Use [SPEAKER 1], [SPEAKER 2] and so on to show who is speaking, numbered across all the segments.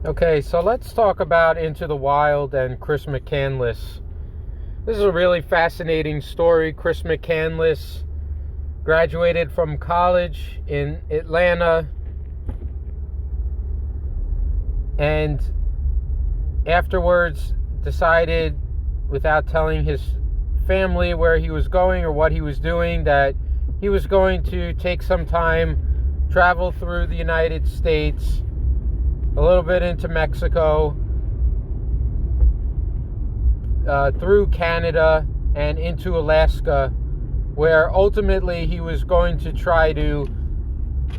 [SPEAKER 1] Okay, so let's talk about Into the Wild and Chris McCandless. This is a really fascinating story. Chris McCandless graduated from college in Atlanta, and afterwards decided, without telling his family where he was going or what he was doing, that he was going to take some time, travel through the United States, a little bit into Mexico, through Canada, and into Alaska, where ultimately he was going to try to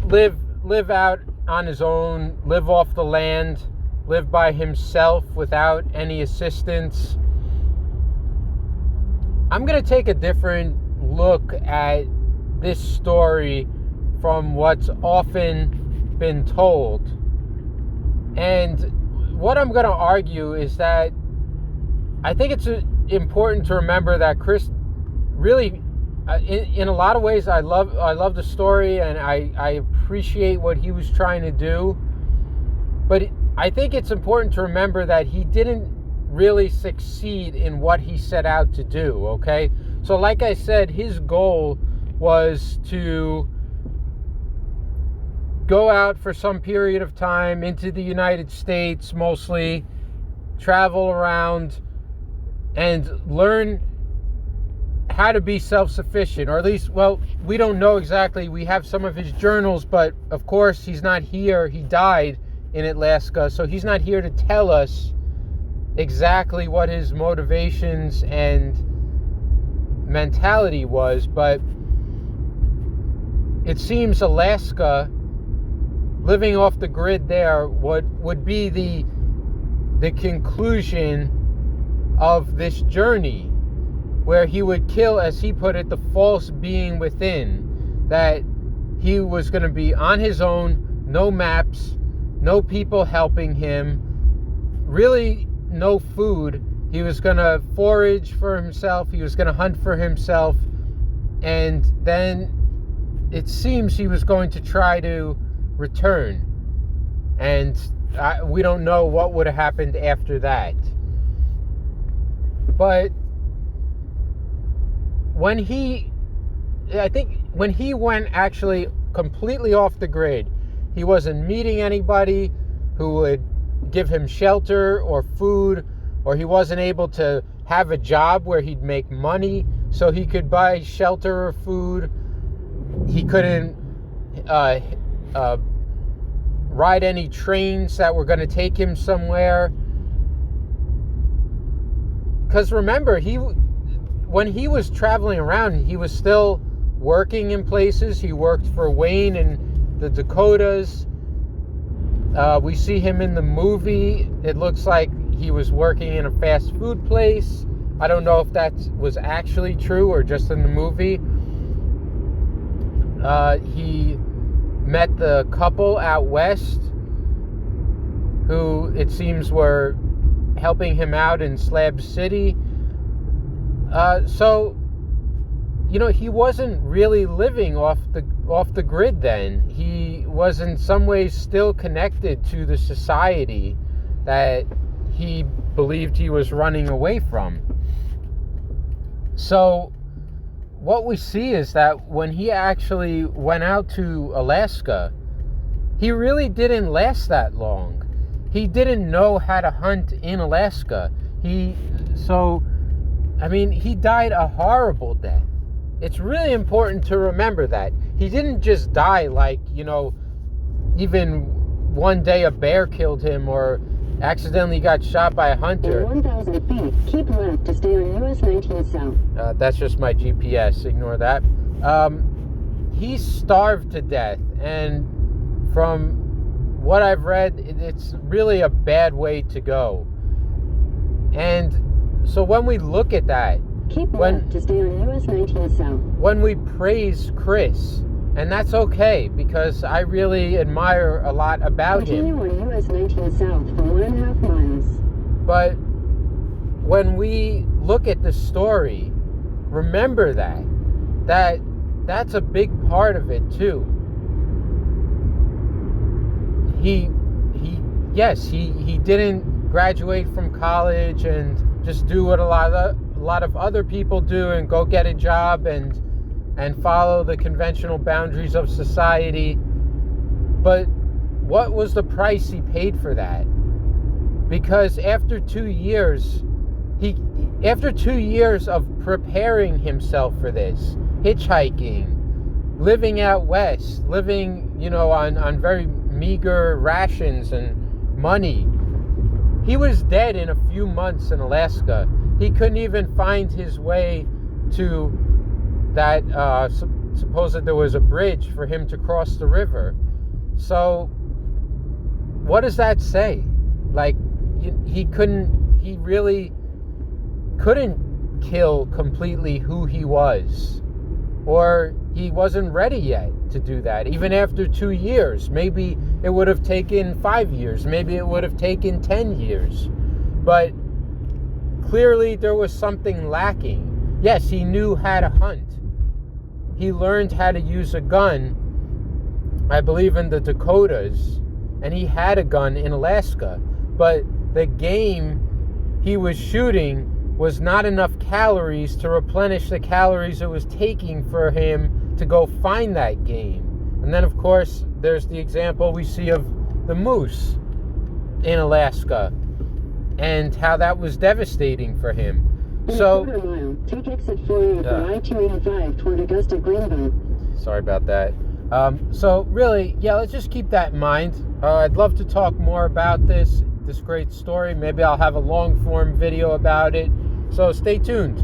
[SPEAKER 1] live out on his own, live off the land, live by himself without any assistance. I'm going to take a different look at this story from what's often been told. And what I'm going to argue is that I think it's important to remember that Chris really, in a lot of ways, I love the story, and I appreciate what he was trying to do. But I think it's important to remember that he didn't really succeed in what he set out to do, okay? So like I said, his goal was to go out for some period of time into the United States, mostly, travel around, and learn how to be self-sufficient, or at least, well, we don't know exactly. We have some of his journals, but of course he's not here. He died in Alaska, so he's not here to tell us exactly what his motivations and mentality was. But it seems Alaska, living off the grid there, would be the conclusion of this journey, where he would kill, as he put it, the false being within, that he was going to be on his own, no maps, no people helping him, really no food. He was going to forage for himself, he was going to hunt for himself, and then it seems he was going to try to return. And we don't know what would have happened after that. But when he went actually completely off the grid, he wasn't meeting anybody who would give him shelter or food, or he wasn't able to have a job where he'd make money so he could buy shelter or food. He couldn't ride any trains that were going to take him somewhere. Because remember, when he was traveling around, he was still working in places. He worked for Wayne in the Dakotas. We see him in the movie. It looks like he was working in a fast food place. I don't know if that was actually true or just in the movie. He met the couple out west who, it seems, were helping him out in Slab City. So, he wasn't really living off the grid then. He was in some ways still connected to the society that he believed he was running away from. So what we see is that when he actually went out to Alaska, he really didn't last that long. He didn't know how to hunt in Alaska. He died a horrible death. It's really important to remember that. He didn't just die like, even one day a bear killed him or accidentally got shot by a hunter.
[SPEAKER 2] In 1,000 feet, keep left to stay on US 19 South.
[SPEAKER 1] That's just my GPS. Ignore that. He starved to death, and from what I've read, it's really a bad way to go. And so when we look at that,
[SPEAKER 2] keep left to stay on US 19 South.
[SPEAKER 1] When we praise Chris, and that's okay, because I really admire a lot about him.
[SPEAKER 2] Continue on US 19 South for 1.5 miles.
[SPEAKER 1] But when we look at the story, remember that's a big part of it too. He yes, he didn't graduate from college and just do what a lot of other people do and go get a job and follow the conventional boundaries of society. But what was the price he paid for that? Because after 2 years, after 2 years of preparing himself for this, hitchhiking, living out west, living, on very meager rations and money, he was dead in a few months in Alaska. He couldn't even find his way to that, supposed there was a bridge for him to cross the river. So what does that say? Like, he really couldn't kill completely who he was, or he wasn't ready yet to do that. Even after 2 years, maybe it would have taken 5 years, maybe it would have taken 10 years, but clearly there was something lacking. Yes, he knew how to hunt. He learned how to use a gun, I believe in the Dakotas, and he had a gun in Alaska, but the game he was shooting was not enough calories to replenish the calories it was taking for him to go find that game. And then, of course, there's the example we see of the moose in Alaska and how that was devastating for him.
[SPEAKER 2] In
[SPEAKER 1] So,
[SPEAKER 2] a quarter mile, take exit 48 from I-285 toward Augusta Greenville.
[SPEAKER 1] sorry about that. So really, yeah, let's just keep that in mind. I'd love to talk more about this great story. Maybe I'll have a long form video about it. So stay tuned.